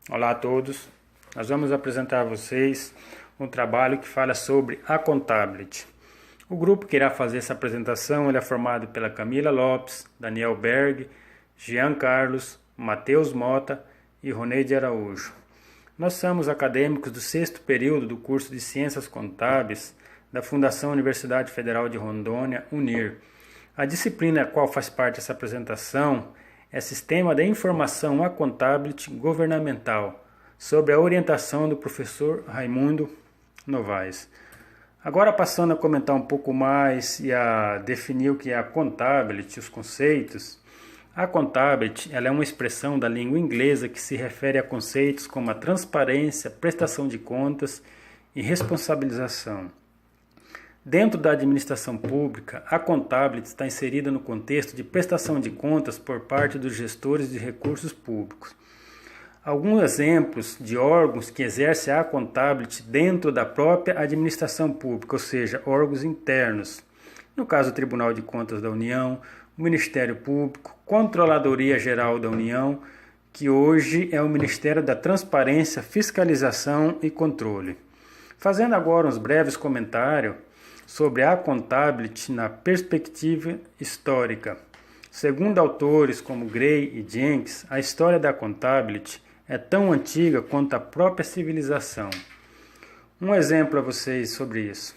Olá a todos. Nós vamos apresentar a vocês um trabalho que fala sobre Accountability. O grupo que irá fazer essa apresentação é formado pela Camila Lopes, Daniel Berg, Jean Carlos, Matheus Mota e Roneide Araújo. Nós somos acadêmicos do 6º período do curso de Ciências Contábeis da Fundação Universidade Federal de Rondônia, UNIR. A disciplina a qual faz parte dessa apresentação é Sistema de Informação Accountability Governamental, sob a orientação do professor Raimundo Novaes. Agora, passando a comentar um pouco mais e a definir o que é a accountability, os conceitos. A accountability ela é uma expressão da língua inglesa que se refere a conceitos como a transparência, prestação de contas e responsabilização. Dentro da administração pública, a accountability está inserida no contexto de prestação de contas por parte dos gestores de recursos públicos. Alguns exemplos de órgãos que exercem a accountability dentro da própria administração pública, ou seja, órgãos internos. No caso, o Tribunal de Contas da União, o Ministério Público, Controladoria Geral da União, que hoje é o Ministério da Transparência, Fiscalização e Controle. Fazendo agora uns breves comentários sobre a accountability na perspectiva histórica. Segundo autores como Gray e Jenkins, a história da accountability é tão antiga quanto a própria civilização. Um exemplo a vocês sobre isso.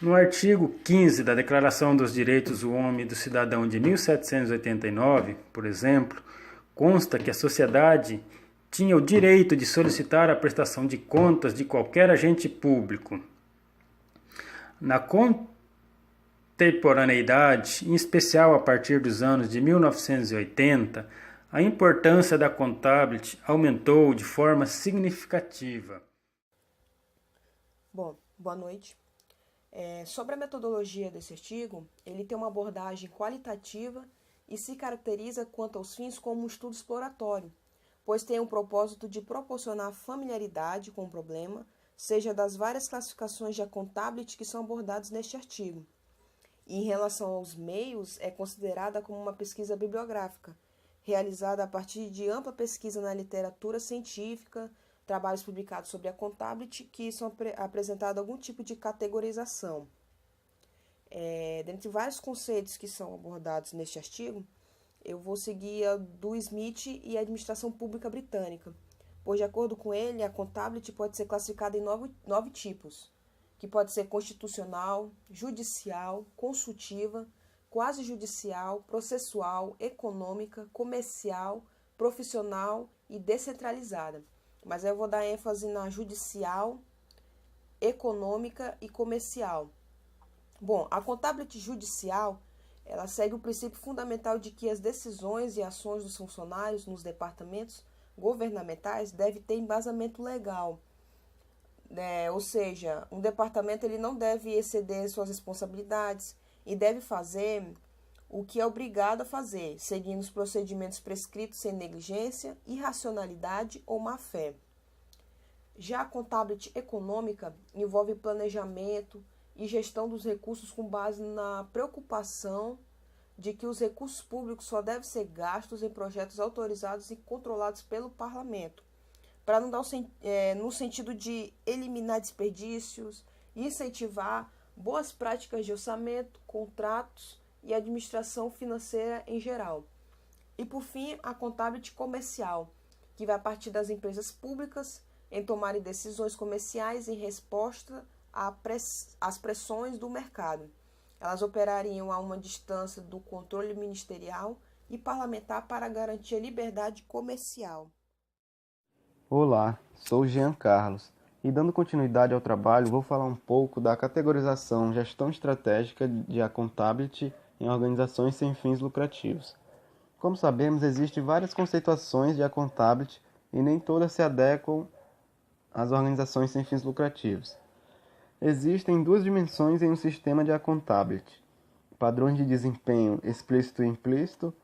No artigo 15 da Declaração dos Direitos do Homem e do Cidadão de 1789, por exemplo, consta que a sociedade tinha o direito de solicitar a prestação de contas de qualquer agente público. Na contemporaneidade, em especial a partir dos anos de 1980, a importância da accountability aumentou de forma significativa. Bom, boa noite. Sobre a metodologia desse artigo, ele tem uma abordagem qualitativa e se caracteriza quanto aos fins como um estudo exploratório, pois tem o propósito de proporcionar familiaridade com o problema, seja das várias classificações de accountability que são abordadas neste artigo. E em relação aos meios, é considerada como uma pesquisa bibliográfica, realizada a partir de ampla pesquisa na literatura científica, trabalhos publicados sobre a accountability que são apresentados algum tipo de categorização. Dentre vários conceitos que são abordados neste artigo, eu vou seguir a do Smith e a administração pública britânica, pois, de acordo com ele, a accountability pode ser classificada em nove tipos, que pode ser constitucional, judicial, consultiva, quase judicial, processual, econômica, comercial, profissional e descentralizada. Mas eu vou dar ênfase na judicial, econômica e comercial. Bom, a accountability judicial, ela segue o princípio fundamental de que as decisões e ações dos funcionários nos departamentos governamentais devem ter embasamento legal. Ou seja, um departamento ele não deve exceder suas responsabilidades e deve fazer o que é obrigado a fazer, seguindo os procedimentos prescritos sem negligência, irracionalidade ou má-fé. Já a accountability econômica envolve planejamento e gestão dos recursos com base na preocupação de que os recursos públicos só devem ser gastos em projetos autorizados e controlados pelo parlamento, para não dar no sentido de eliminar desperdícios e incentivar boas práticas de orçamento, contratos e administração financeira em geral. E, por fim, a accountability comercial, que vai partir das empresas públicas em tomarem decisões comerciais em resposta às pressões do mercado. Elas operariam a uma distância do controle ministerial e parlamentar para garantir a liberdade comercial. Olá, sou Jean Carlos e, dando continuidade ao trabalho, vou falar um pouco da categorização Gestão Estratégica de Accountability em organizações sem fins lucrativos. Como sabemos, existem várias conceituações de accountability e nem todas se adequam às organizações sem fins lucrativos. Existem duas dimensões em um sistema de accountability: padrões de desempenho explícito e implícito,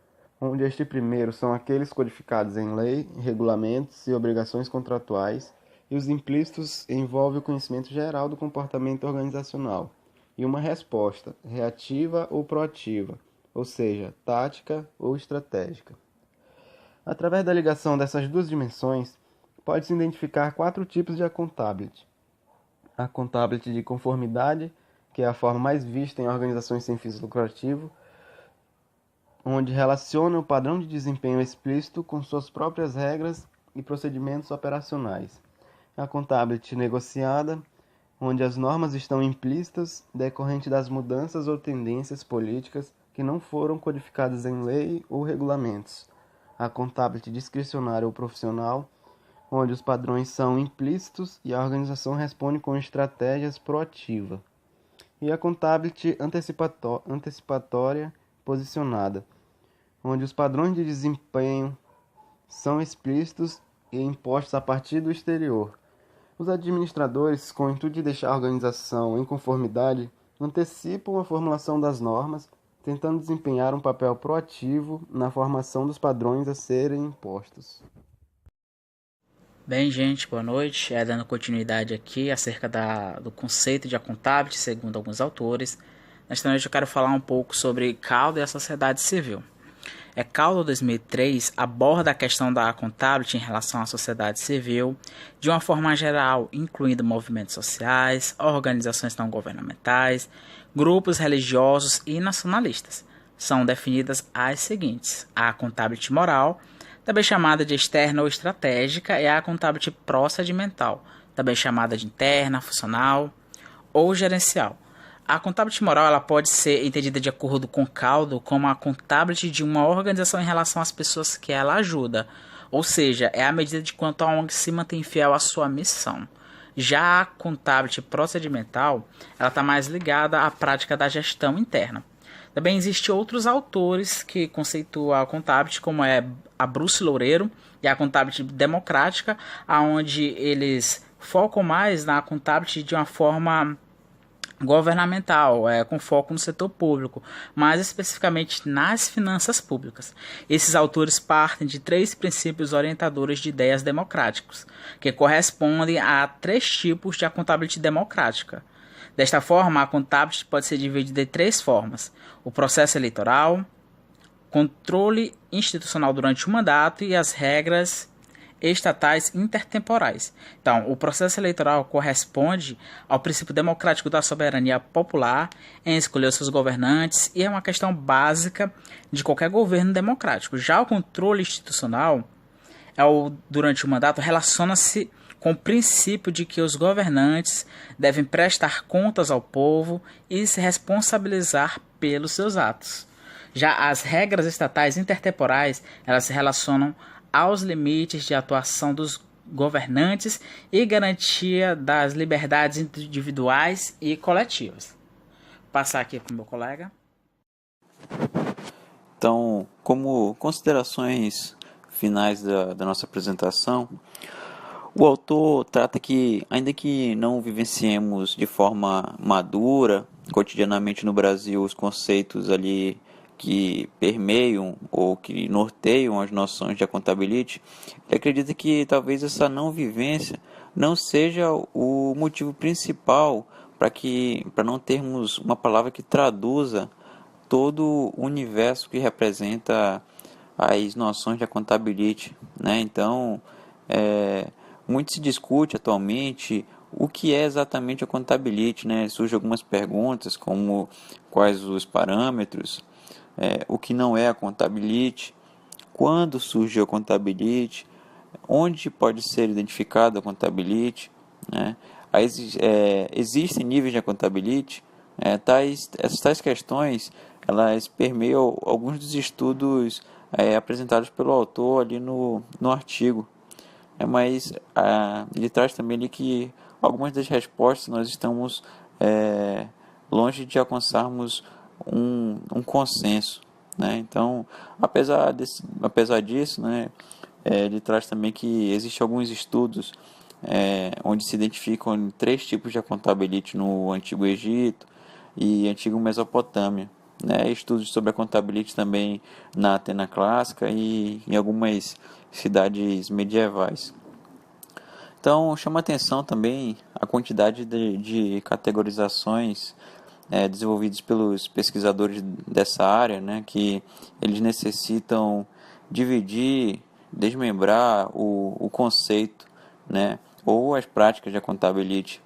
onde este primeiro são aqueles codificados em lei, regulamentos e obrigações contratuais, e os implícitos envolvem o conhecimento geral do comportamento organizacional, e uma resposta, reativa ou proativa, ou seja, tática ou estratégica. Através da ligação dessas duas dimensões, pode-se identificar 4 tipos de accountability. A accountability de conformidade, que é a forma mais vista em organizações sem fins lucrativos, onde relaciona o padrão de desempenho explícito com suas próprias regras e procedimentos operacionais. A accountability negociada, onde as normas estão implícitas decorrente das mudanças ou tendências políticas que não foram codificadas em lei ou regulamentos. A accountability discricionária ou profissional, onde os padrões são implícitos e a organização responde com estratégias proativas. E a accountability antecipatória posicionada, onde os padrões de desempenho são explícitos e impostos a partir do exterior. Os administradores, com o intuito de deixar a organização em conformidade, antecipam a formulação das normas, tentando desempenhar um papel proativo na formação dos padrões a serem impostos. Bem, gente, boa noite. Dando continuidade aqui acerca do conceito de accountability, segundo alguns autores. Nesta noite eu quero falar um pouco sobre Calder e a sociedade civil. Calder 2003 aborda a questão da accountability em relação à sociedade civil de uma forma geral, incluindo movimentos sociais, organizações não governamentais, grupos religiosos e nacionalistas. São definidas as seguintes: a accountability moral, também chamada de externa ou estratégica, e a accountability procedimental, também chamada de interna, funcional ou gerencial. A accountability moral ela pode ser entendida de acordo com Calder como a accountability de uma organização em relação às pessoas que ela ajuda, ou seja, é a medida de quanto a ONG se mantém fiel à sua missão. Já a accountability procedimental ela está mais ligada à prática da gestão interna. Também existem outros autores que conceituam a accountability, como a Bruce Loureiro e a accountability democrática, onde eles focam mais na accountability de uma forma governamental, com foco no setor público, mais especificamente nas finanças públicas. Esses autores partem de 3 princípios orientadores de ideias democráticos, que correspondem a 3 tipos de accountability democrática. Desta forma, a accountability pode ser dividida em 3 formas: o processo eleitoral, controle institucional durante o mandato e as regras estatais intertemporais. Então, o processo eleitoral corresponde ao princípio democrático da soberania popular em escolher os seus governantes e é uma questão básica de qualquer governo democrático. Já o controle institucional, durante o mandato, relaciona-se com o princípio de que os governantes devem prestar contas ao povo e se responsabilizar pelos seus atos. Já as regras estatais intertemporais, elas se relacionam aos limites de atuação dos governantes e garantia das liberdades individuais e coletivas. Vou passar aqui para o meu colega. Então, como considerações finais da nossa apresentação, o autor trata que, ainda que não vivenciemos de forma madura, cotidianamente no Brasil, os conceitos ali que permeiam ou que norteiam as noções de accountability, ele acredita que talvez essa não vivência não seja o motivo principal para não termos uma palavra que traduza todo o universo que representa as noções de accountability, né? Então, muito se discute atualmente o que é exatamente a accountability, né? Surgem algumas perguntas como quais os parâmetros, o que não é a accountability, quando surgiu a accountability, onde pode ser identificada a accountability, né? Existem níveis de accountability, essas tais questões elas permeiam alguns dos estudos apresentados pelo autor ali no artigo, mas ele traz também ali que algumas das respostas nós estamos longe de alcançarmos um consenso, né? Então, apesar disso, né, ele traz também que existem alguns estudos onde se identificam 3 tipos de accountability no Antigo Egito e Antigo Mesopotâmia, né? Estudos sobre accountability também na Atena clássica e em algumas cidades medievais. Então, chama atenção também a quantidade de categorizações desenvolvidos pelos pesquisadores dessa área, né, que eles necessitam dividir, desmembrar o conceito né, ou as práticas de accountability,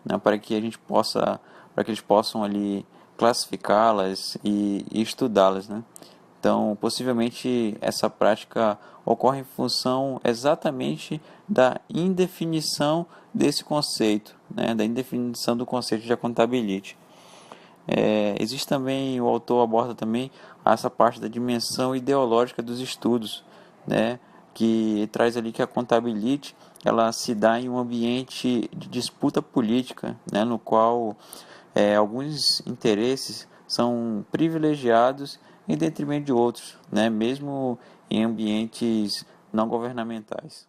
né, para que eles possam ali classificá-las e estudá-las, né? Então, possivelmente essa prática ocorre em função exatamente da indefinição desse conceito, né, da indefinição do conceito de accountability. Existe também, o autor aborda também essa parte da dimensão ideológica dos estudos, né, que traz ali que a accountability ela se dá em um ambiente de disputa política, né, no qual alguns interesses são privilegiados em detrimento de outros, né, mesmo em ambientes não governamentais.